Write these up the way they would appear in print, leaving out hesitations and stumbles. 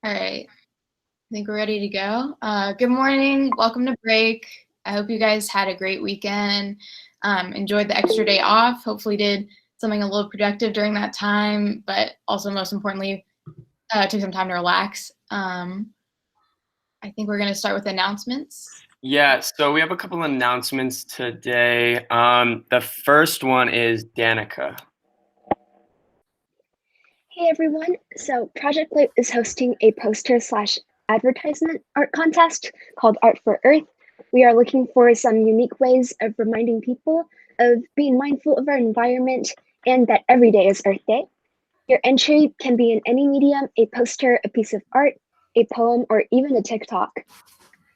All right, I think we're ready to go. Good morning, welcome to break. I hope you guys had a great weekend, enjoyed the extra day off, hopefully did something a little productive during that time, but also most importantly, took some time to relax. I think we're gonna start with announcements. Yeah, so we have a couple of announcements today. The first one is Danica. Hey everyone, so Project Light is hosting a poster/advertisement art contest called Art for Earth. We are looking for some unique ways of reminding people of being mindful of our environment and that every day is Earth Day. Your entry can be in any medium, a poster, a piece of art, a poem, or even a TikTok.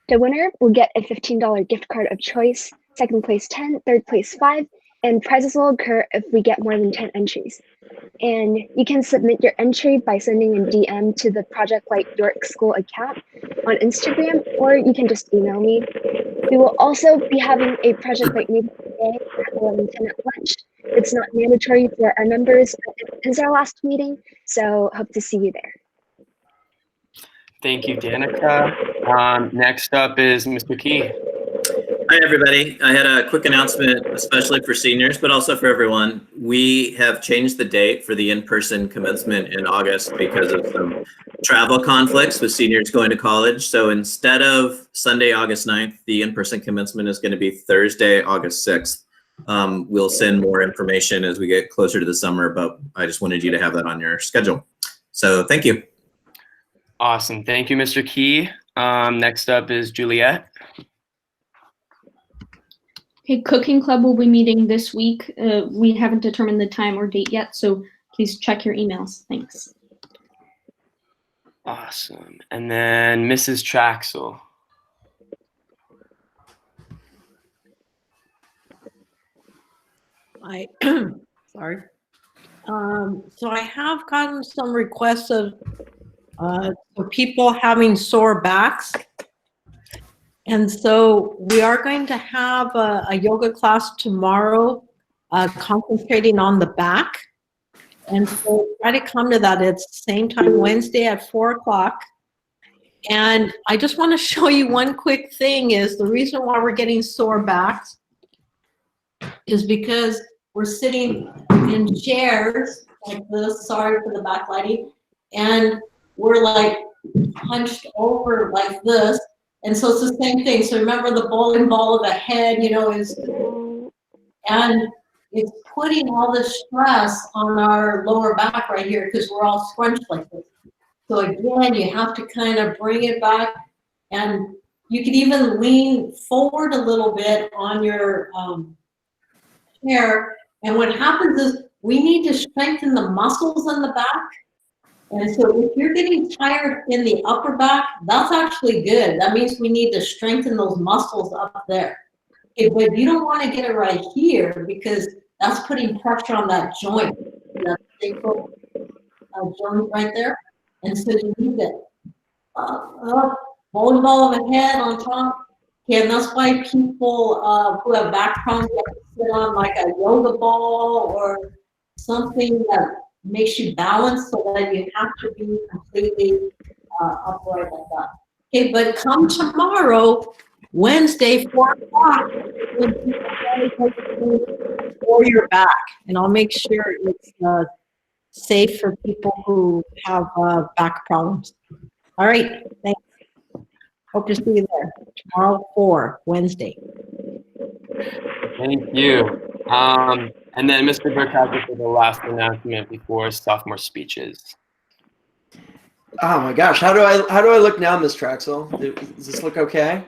The winner will get a $15 gift card of choice, second place 10, third place 5, and prizes will occur if we get more than 10 entries. And you can submit your entry by sending a DM to the Project Light York School account on Instagram, or you can just email me. We will also be having a Project Light meeting today at 11:10 at lunch. It's not mandatory for our members, but it is our last meeting, so hope to see you there. Thank you, Danica. Next up is Mr. Key. Hi, everybody. I had a quick announcement, especially for seniors, but also for everyone. We have changed the date for the in-person commencement in August because of some travel conflicts with seniors going to college. So instead of Sunday, August 9th, the in-person commencement is going to be Thursday, August 6th. We'll send more information as we get closer to the summer, but I just wanted you to have that on your schedule. So thank you. Awesome. Thank you, Mr. Key. Next up is Juliet. Okay, Cooking Club will be meeting this week. We haven't determined the time or date yet, so please check your emails. Thanks. Awesome. And then Mrs. Traxel. Sorry. So I have gotten some requests of for people having sore backs. And so we are going to have a yoga class tomorrow concentrating on the back. And so try to come to that. It's same time Wednesday at 4 o'clock. And I just want to show you one quick thing is the reason why we're getting sore backs is because we're sitting in chairs like this, sorry for the backlighting, and we're like hunched over like this. And so it's the same thing. So remember the bowling ball of the head, you know, and it's putting all the stress on our lower back right here because we're all scrunched like this. So again, you have to kind of bring it back, and you can even lean forward a little bit on your chair. And what happens is we need to strengthen the muscles in the back. And so if you're getting tired in the upper back, that's actually good. That means we need to strengthen those muscles up there. Okay, but you don't want to get it right here because that's putting pressure on that joint, that sacral joint right there. And so you need that bowling ball of a head on top. Okay, and that's why people who have back problems have to sit on like a yoga ball or something that makes you balance so that you have to be completely upright like that. Okay, but come tomorrow, Wednesday, 4 o'clock, for your back, and I'll make sure it's safe for people who have back problems. All right, thanks. Hope to see you there tomorrow, 4 Wednesday. Thank you. And then Mr. Burkhardt for the last announcement before sophomore speeches. Oh my gosh, how do I look now, Miss Traxel? Does this look okay?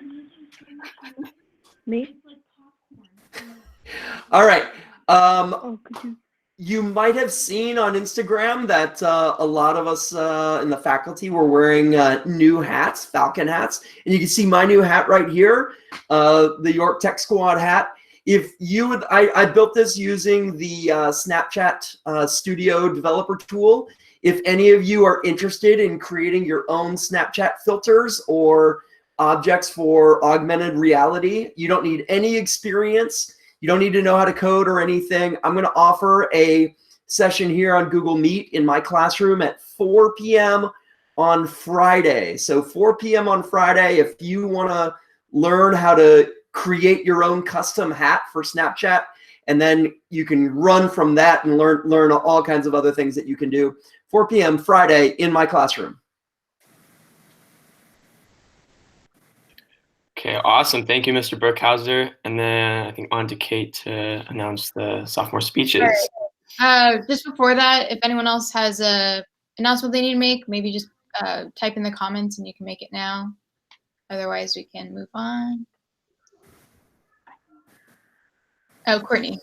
Me? All right. You might have seen on Instagram that a lot of us in the faculty were wearing new hats, Falcon hats, and you can see my new hat right here, the York Tech Squad hat. If you would, I built this using the Snapchat Studio developer tool. If any of you are interested in creating your own Snapchat filters or objects for augmented reality, you don't need any experience. You don't need to know how to code or anything. I'm going to offer a session here on Google Meet in my classroom at 4 p.m. on Friday. So 4 p.m. on Friday, if you want to learn how to create your own custom hat for Snapchat, and then you can run from that and learn all kinds of other things that you can do. 4 p.m. Friday in my classroom. Okay, awesome. Thank you, Mr. Burkhauser. And then I think on to Kate to announce the sophomore speeches. Just before that, if anyone else has a announcement they need to make, maybe just type in the comments and you can make it now. Otherwise, we can move on. Oh, Courtney.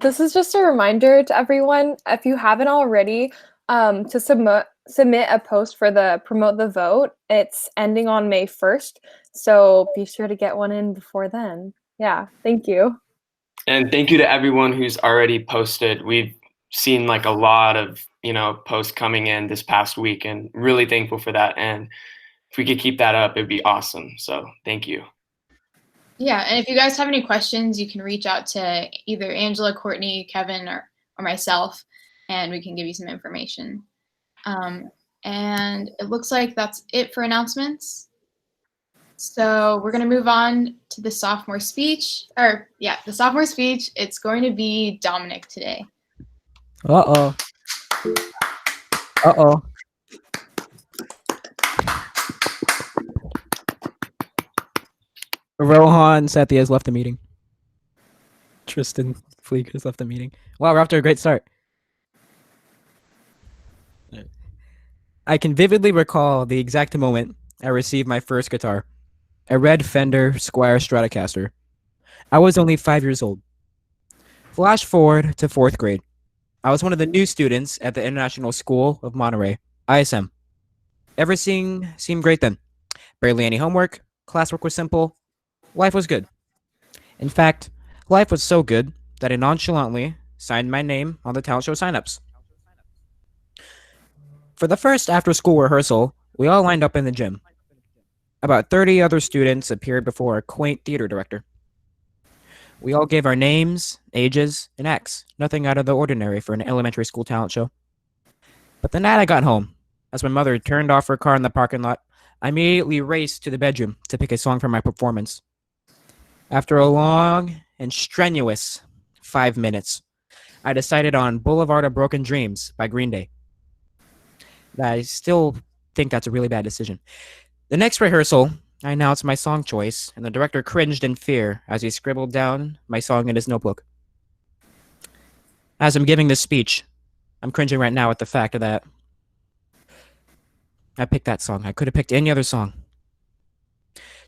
This is just a reminder to everyone, if you haven't already, to submit a post for the Promote the Vote. It's ending on May 1st, so be sure to get one in before then. Yeah, thank you. And thank you to everyone who's already posted. We've seen like a lot of, posts coming in this past week, and really thankful for that. And if we could keep that up, it'd be awesome. So thank you. Yeah, and if you guys have any questions, you can reach out to either Angela, Courtney, Kevin, or myself, and we can give you some information. And it looks like that's it for announcements. So we're going to move on to the sophomore speech. The sophomore speech. It's going to be Dominic today. Uh-oh. Uh-oh. Rohan Sathya has left the meeting. Tristan Fleek has left the meeting. Wow, we're off to a great start. I can vividly recall the exact moment I received my first guitar, a red Fender Squier Stratocaster. I was only 5 years old. Flash forward to 4th grade. I was one of the new students at the International School of Monterey, ISM. Everything seemed great then. Barely any homework, classwork was simple, life was good. In fact, life was so good that I nonchalantly signed my name on the talent show signups. For the first after-school rehearsal, we all lined up in the gym. About 30 other students appeared before a quaint theater director. We all gave our names, ages, and acts, nothing out of the ordinary for an elementary school talent show. But the night I got home, as my mother turned off her car in the parking lot, I immediately raced to the bedroom to pick a song for my performance. After a long and strenuous 5 minutes, I decided on Boulevard of Broken Dreams by Green Day. I still think that's a really bad decision. The next rehearsal, I announced my song choice, and the director cringed in fear as he scribbled down my song in his notebook. As I'm giving this speech, I'm cringing right now at the fact that I picked that song. I could have picked any other song.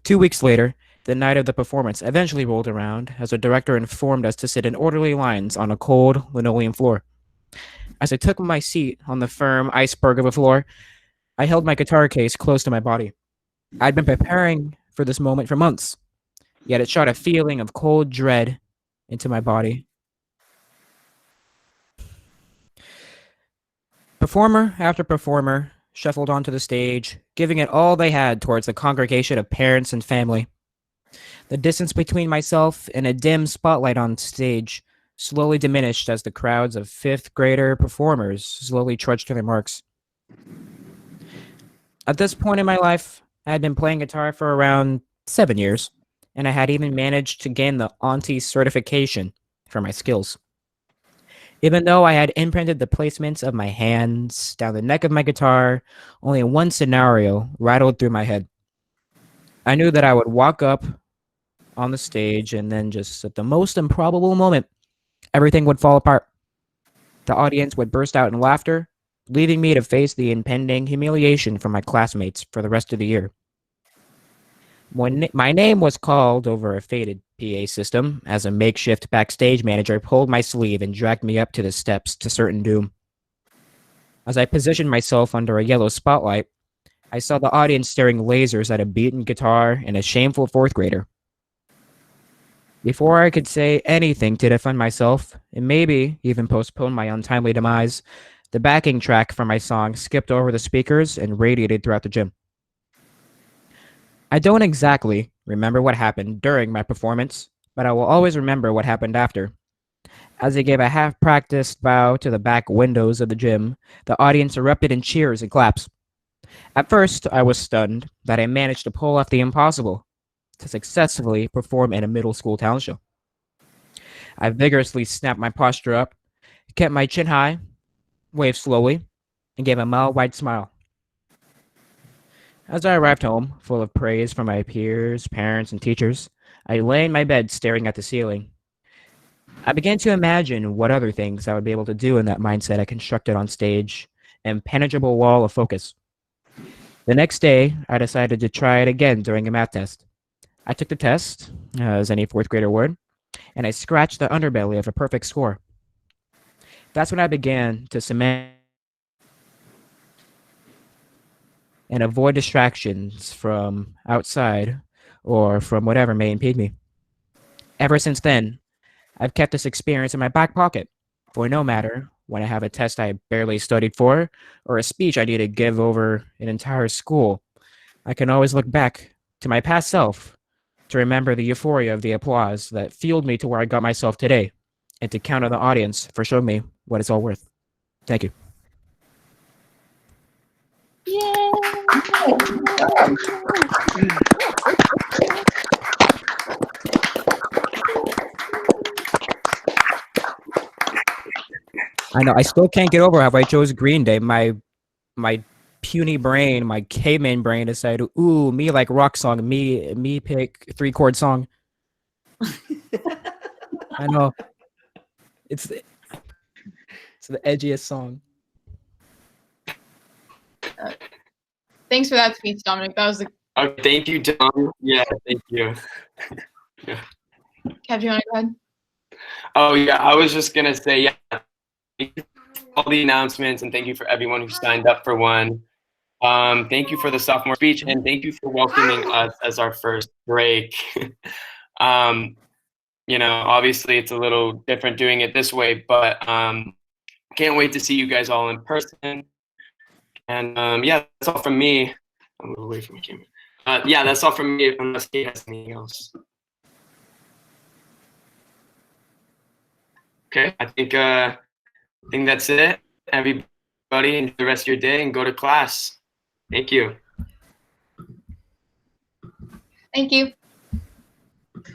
2 weeks later, the night of the performance eventually rolled around as the director informed us to sit in orderly lines on a cold linoleum floor. As I took my seat on the firm iceberg of a floor, I held my guitar case close to my body. I'd been preparing for this moment for months, yet it shot a feeling of cold dread into my body. Performer after performer shuffled onto the stage, giving it all they had towards the congregation of parents and family. The distance between myself and a dim spotlight on stage slowly diminished as the crowds of 5th grader performers slowly trudged to their marks. At this point in my life, I had been playing guitar for around 7 years, and I had even managed to gain the Auntie certification for my skills. Even though I had imprinted the placements of my hands down the neck of my guitar, only one scenario rattled through my head. I knew that I would walk up on the stage and then just at the most improbable moment, everything would fall apart. The audience would burst out in laughter, leaving me to face the impending humiliation from my classmates for the rest of the year. When my name was called over a faded PA system as a makeshift backstage manager pulled my sleeve and dragged me up to the steps to certain doom. As I positioned myself under a yellow spotlight, I saw the audience staring lasers at a beaten guitar and a shameful 4th grader. Before I could say anything to defend myself, and maybe even postpone my untimely demise, the backing track for my song skipped over the speakers and radiated throughout the gym. I don't exactly remember what happened during my performance, but I will always remember what happened after. As I gave a half-practiced bow to the back windows of the gym, the audience erupted in cheers and claps. At first, I was stunned that I managed to pull off the impossible, to successfully perform in a middle school talent show. I vigorously snapped my posture up, kept my chin high, waved slowly, and gave a mile-wide smile. As I arrived home, full of praise from my peers, parents, and teachers, I lay in my bed staring at the ceiling. I began to imagine what other things I would be able to do in that mindset I constructed on stage, an impenetrable wall of focus. The next day, I decided to try it again during a math test. I took the test, as any fourth grader would, and I scratched the underbelly of a perfect score. That's when I began to cement and avoid distractions from outside or from whatever may impede me. Ever since then, I've kept this experience in my back pocket, for no matter when I have a test I barely studied for or a speech I need to give over an entire school, I can always look back to my past self to remember the euphoria of the applause that fueled me to where I got myself today, and to count on the audience for showing me what it's all worth. Thank you. I know, I still can't get over how I chose Green Day. My puny brain, my caveman brain decided, ooh, me like rock song, me pick 3-chord song. I know. It's the edgiest song. Thanks for that speech, Dominic. That was a Thank you, Dom. Yeah, thank you. Kev, do you want to go ahead? Oh yeah, I was just gonna say, yeah, thank you for all the announcements, and thank you for everyone who signed up for one. Thank you for the sophomore speech, and thank you for welcoming us as our first break. You know, obviously it's a little different doing it this way, but can't wait to see you guys all in person. And yeah, that's all from me. I'm a little away from the camera. Yeah, that's all from me, unless Kate has anything else. Okay, I think that's it. Everybody, enjoy the rest of your day and go to class. Thank you. Thank you.